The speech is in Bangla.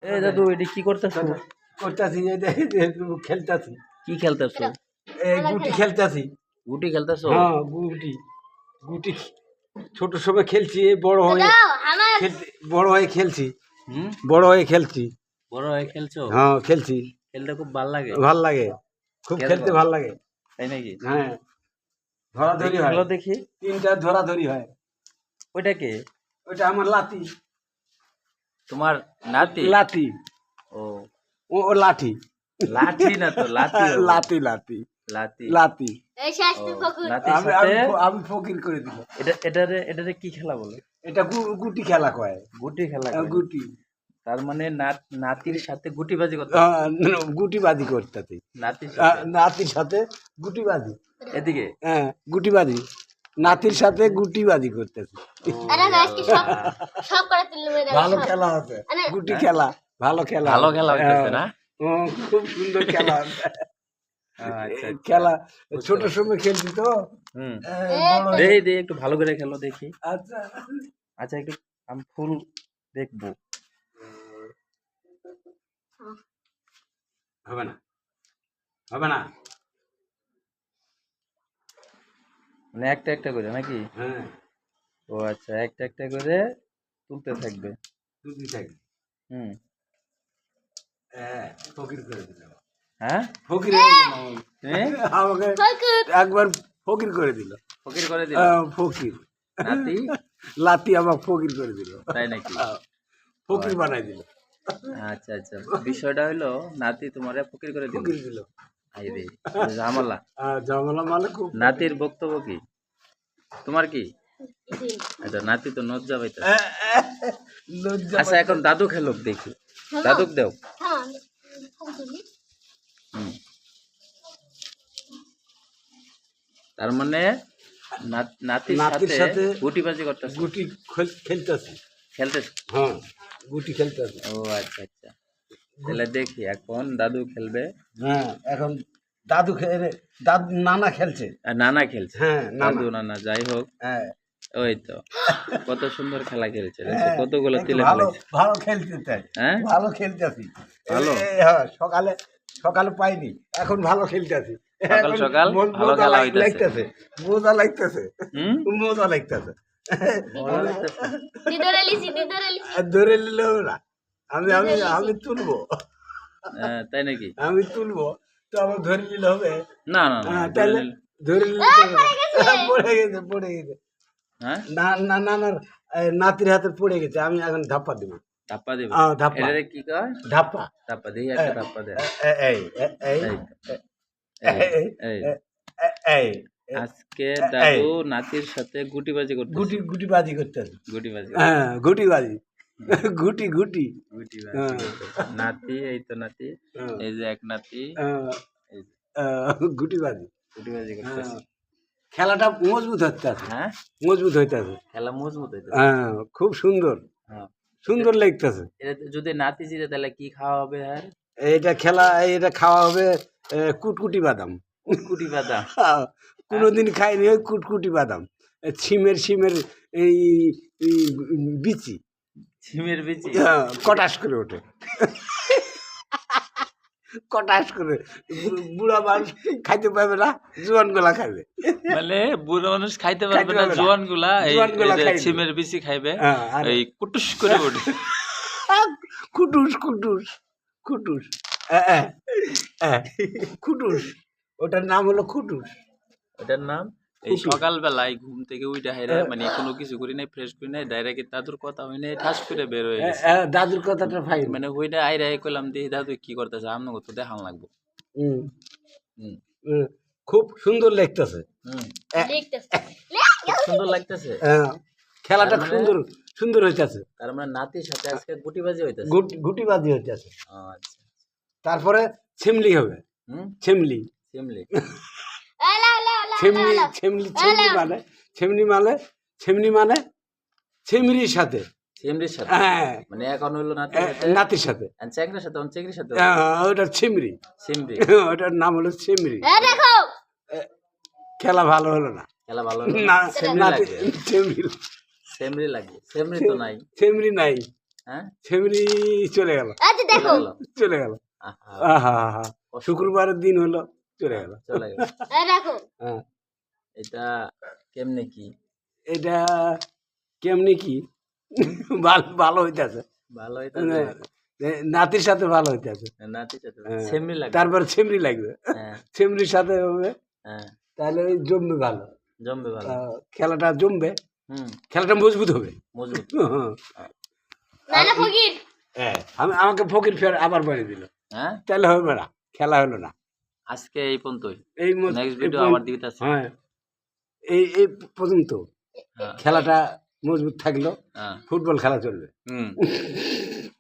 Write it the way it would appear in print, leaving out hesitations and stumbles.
এই দাদু এটি কি করতেছো? করতেছি খেলতেছি। কি খেলতেছো? এই গুটি খেলতেছি। গুটি খেলতেছো? হ্যাঁ গুটি গুটি ছোট সময় খেলছি, বড় হয়ে খেলতে বড় হয়ে খেলছি। হুম, বড় হয়ে খেলছি। বড় হয়ে খেলছো? হ্যাঁ খেলছি, খেলতে খুব ভালো লাগে। ভাল লাগে, খুব খেলবো। খেলতে ভাল লাগে। তাই নাকি? হ্যাঁ ধরাধরি হয়, খেলো দেখি। তিনটা ধরাধরি হয়। ওইটা কে? ওইটা আমার লাঠি। তোমার নাতি? লাঠি ও ও ও লাঠি। লাঠি না তো, লাতি হবে। লাঠি লাঠি লাতি। লাঠি। ও, লাতির আমি সাথে আমি আমি ফকির করে দিল। এটারে কি খেলা বলে? এটা গুটি খেলা কয়। গুটি খেলা করে। গুটি তার মানে নাতির সাথে গুটিবাজি করতে। গুটিবাজি করতে, নাতির সাথে নাতির সাথে গুটিবাজি। এদিকে। হ্যাঁ গুটিবাজি, নাতির সাথে গুটিবাজি করতেছি। ভালো খেলা আছে, গুটি খেলা ভালো খেলা, ভালো খেলা হইতেছে না? খুব সুন্দর খেলা আছে। আচ্ছা খেলা ছোট সময় খেলছি তো। হুম, বড় দে একটু ভালো করে খেলো দেখি। আচ্ছা আচ্ছা একটু আমি ফুল দেখবো। হবে না, হবে না। মানে একটা একটা করে নাকি? হ্যাঁ ও আচ্ছা, একটা একটা করে তুলতে থাকবে। দুটি থাকবে। হুম, ফকির করে দিল। হ্যাঁ ফকির হ্যাঁ, আমাকে একবার ফকির করে দিল। ফকির করে দিল ফকির নাতি। লাতি আমাকে ফকির করে দিল, তাই নাকি? ফকির বানাই দিল। আচ্ছা আচ্ছা, বিষয়টা হলো নাতি তোমারে ফকির করে দিল। ফকির দিল। আই রে ঝামেলা। জামালা মানে খুব। নাতির বক্তব্য কি? তোমার কি? আচ্ছা নাতি তো লজ্জা পাইতেছে। লজ্জা আচ্ছা এখন দাদু খেলুক দেখি, দাদুক দেও। হুম। তার মানে নাতির নাতির সাথে সাথে গুটিবাজি করতেছে, গুটি খেলতেছি। খেলতেছে। হ্যাঁ গুটি খেলতেছি। ও আচ্ছা আচ্ছা, তাহলে দেখি এখন দাদু খেলবে। হ্যাঁ এখন দাদু দাদু নানা খেলছে। আর নানা খেলছে। হ্যাঁ দাদু নানা যাই হোক। হ্যাঁ ওই তো কত সুন্দর খেলা খেলছে, হ্যাঁ, কতগুলো একটু তিলে ভালো ফেলেছে। ভালো খেলতে চাই। হ্যাঁ ভালো খেলতেছি। ভালো। হ্যাঁ সকালে সকালে পাইনি, এখন ভালো খেলতেছি। সকাল সকাল ভালো খেলা হইতেছে। লাগতেছে, মজা লাগতেছে, হুম, মজা লাগতেছে। মজা লাগতেছে। ধরে নিলেও না, আমি আমি আমি তুলবো, তাই নাকি? আমি তুলবো তো আমার ধরে নিলে হবে না না না, তাহলে ধরে নিলে পড়ে গেছে, পড়ে গেছে। হ্যাঁ না না না না নাতির হাতে পড়ে গেছে, আমি এখন ধাপ্পা দেবো। ধাপ্পা দিব। ধাপ্পা এটারে কি কয়? ধাপ্পা। ধাপ্পা দিই, একটা ধাপ্পা দে। এই এই এই এই এই আজকে দাদু নাতির সাথে গুটিবাজি করতেছে। গুটি গুটিবাজি করতেছে। গুটিবাজি হ্যাঁ গুটিবাজি, গুটি গুটি গুটিবাজি করতেছে। নাতি, এই তো নাতি, এই যে এক নাতি, এই যে গুটিবাজি গুটিবাজি করতেছে। খেলাটা মজবুত হচ্ছে। হ্যাঁ মজবুত হইতেছে। খেলা মজবুত হইতেছে। হ্যাঁ খুব সুন্দর, হ্যাঁ সুন্দর লাগতেছে। এটা যদি নাতি জিতে তাহলে কি খাওয়া হবে? আর এটা খেলা, এটা খাওয়া হবে কুটকুটি বাদাম। কুটকুটি বাদাম। কোনোদিন খাইনি ওই কুটকুটি বাদাম, সিমের এই এই বিচি, সিমের বিচি কটাস করে ওঠে, কটাস করে। বুড়া মানুষ খাইতে পারবে না, জোয়ান গুলা খাইবে। মানে বুড়ো মানুষ খাইতে পারবে না, জোয়ান গুলা এই সিমের বিচি খাইবে, এই কুটুস করে ওঠে। কুটুস কুটুস কুটুস কুটুস, ওটার নাম হলো কুটুস। ওটার নাম এই সকালবেলায় ঘুম থেকে উঠে হাইরা, মানে কোনো কিছু করি নাই, ফ্রেশ করি নাই, ডাইরেক্ট দাদুর কথা হই নাই, ঠাস করে বের হয়ে গেছে। দাদুর কথাটা ভাই মানে হইটা আইরা কইলাম দি দাদু কি করতেছে, আমনে তো দেখান লাগবো। খুব সুন্দর লাগতেছে, সুন্দর লাগতেছে। খেলাটা সুন্দর সুন্দর হইতেছে। তার মানে নাতির সাথে আজকে গুটিবাজি হইতেছে। গুটিবাজি হইতেছে। আচ্ছা তারপরে ছিমলি হবে। ছিমলি সিমলি ছিমলি ছিমলি ছিমলি মানে ছিমনি মানে ছিমনি মানে ছিমরির সাথে, সিমরির সাথে। হ্যাঁ মানে এখন হইলো নাতির সাথে, চেংড়ির সাথে, চেংড়ির সাথে ওটা ছিমরি, সিমরি, ওটার নাম হলো ছিমরি। খেলা ভালো হলো না, খেলা ভালো না সিমরি লাগে, ছিমরি সিমরি লাগে, সিমরি তো নাই, ছিমরি নাই, হ্যাঁ সেমরি চলে গেল, চলে গেল। চলে গেল। আহা, আহা হা, শুক্রবারের দিন হলো, চলে গেল। চলে গেল। হ্যাঁ, এটা কেমনে কি এটা কেমনি কি ভালো ভালো হইতেছে, ভালো হইতাছে নাতির সাথে ভালো হইতেছে। নাতি চাচা হ্যাঁ। সেমনি লাগবে। তারপর সেমরি লাগবে, হ্যাঁ সেমরির সাথে হবে, হ্যাঁ তাহলে ওই জমবে ভালো, জমবে ভালো। খেলাটা জমবে, হুম খেলাটা মজবুত হবে। মজবুত। হ্যাঁ, আমাকে ফকির ফের আবার বাড়ি দিল, হ্যাঁ তাহলে হবে না, খেলা হলো না। আজকে এই পর্যন্তই। এই নেক্সট ভিডিও আবার দিতেছি। হ্যাঁ, এই পর্যন্ত হ্যাঁ খেলাটা মজবুত থাকলো, হ্যাঁ ফুটবল খেলা চলবে। হুম